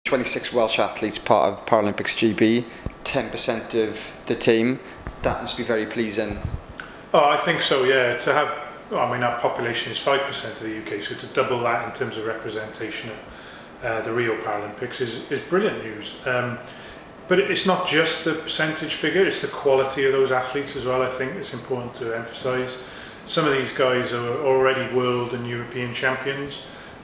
26 Welsh athletes part of Paralympics GB, 10% of the team. That must be very pleasing. Oh, I think so, yeah. To have, I mean, our population is 5% of the UK, so to double that in terms of representation at the Rio Paralympics is brilliant news. But it's not just the percentage figure, it's the quality of those athletes as well. I think it's important to emphasise. Some of these guys are already world and European champions.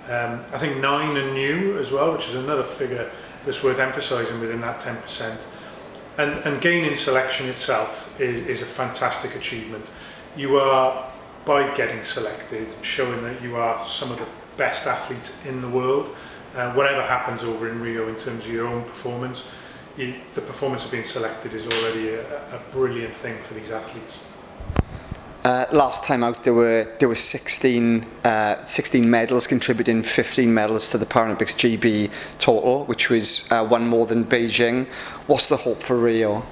I think 9 are new as well, which is another figure that's worth emphasising within that 10%. And gaining selection itself is a fantastic achievement. You are, by getting selected, showing that you are some of the best athletes in the world. Whatever happens over in Rio in terms of your own performance, the performance of being selected is already a brilliant thing for these athletes. Last time out there were 16 medals, contributing 15 medals to the Paralympics GB total, which was one more than Beijing. What's the hope for Rio?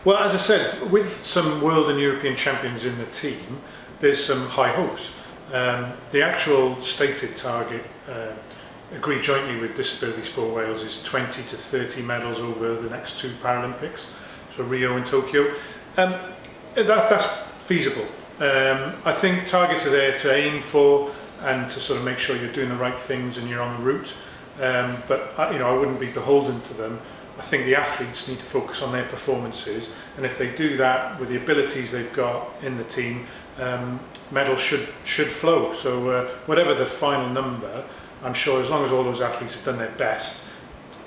Well, as I said, with some world and European champions in the team, there's some high hopes. The actual stated target agreed jointly with Disability Sport Wales is 20 to 30 medals over the next 2 Paralympics, so Rio and Tokyo. That's feasible. I think targets are there to aim for and to sort of make sure you're doing the right things and you're on the route. But I wouldn't be beholden to them. I think the athletes need to focus on their performances, and if they do that with the abilities they've got in the team, medals should flow. So whatever the final number, I'm sure as long as all those athletes have done their best,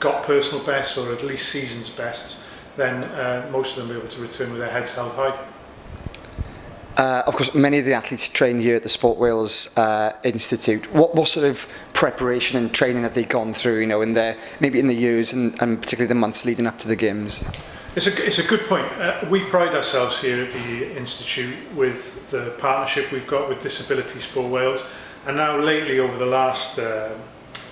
got personal bests or at least season's bests, then most of them will be able to return with their heads held high. Of course, many of the athletes train here at the Sport Wales Institute. What sort of preparation and training have they gone through, maybe in the years and particularly the months leading up to the Games? It's a good point. We pride ourselves here at the Institute with the partnership we've got with Disability Sport Wales, and now lately over the last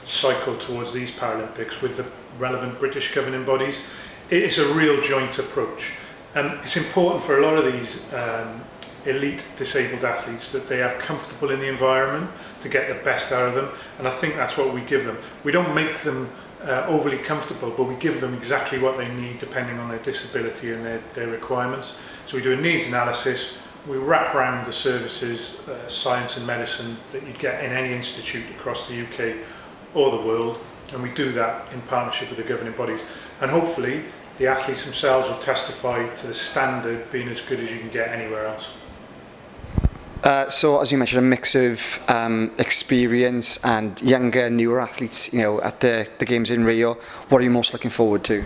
cycle towards these Paralympics with the relevant British governing bodies, it's a real joint approach. It's important for a lot of these elite disabled athletes that they are comfortable in the environment to get the best out of them, and I think that's what we give them. We don't make them overly comfortable, but we give them exactly what they need depending on their disability and their requirements. So we do a needs analysis, we wrap around the services, science and medicine that you'd get in any institute across the UK or the world, and we do that in partnership with the governing bodies, and hopefully the athletes themselves will testify to the standard being as good as you can get anywhere else. So, as you mentioned, a mix of experience and younger, newer athletes, at the Games in Rio. What are you most looking forward to?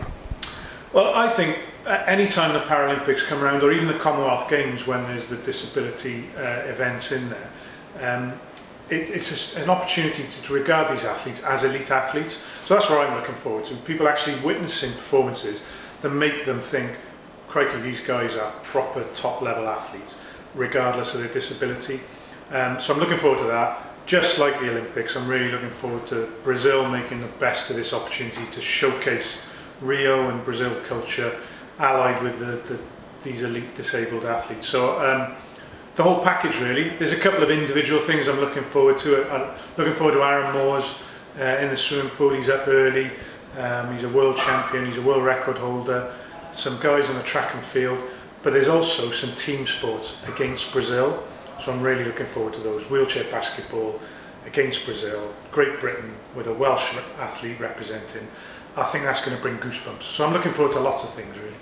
Well, I think any time the Paralympics come around, or even the Commonwealth Games when there's the disability events in there, it's an opportunity to regard these athletes as elite athletes. So that's what I'm looking forward to. People actually witnessing performances that make them think, crikey, these guys are proper top-level athletes, regardless of their disability. So I'm looking forward to that. Just like the Olympics, I'm really looking forward to Brazil making the best of this opportunity to showcase Rio and Brazil culture allied with these elite disabled athletes. So the whole package really. There's a couple of individual things I'm looking forward to. I'm looking forward to Aaron Moore's in the swimming pool. He's up early. He's a world champion. He's a world record holder. Some guys on the track and field. But there's also some team sports against Brazil, so I'm really looking forward to those. Wheelchair basketball against Brazil, Great Britain with a Welsh athlete representing. I think that's going to bring goosebumps. So I'm looking forward to lots of things really.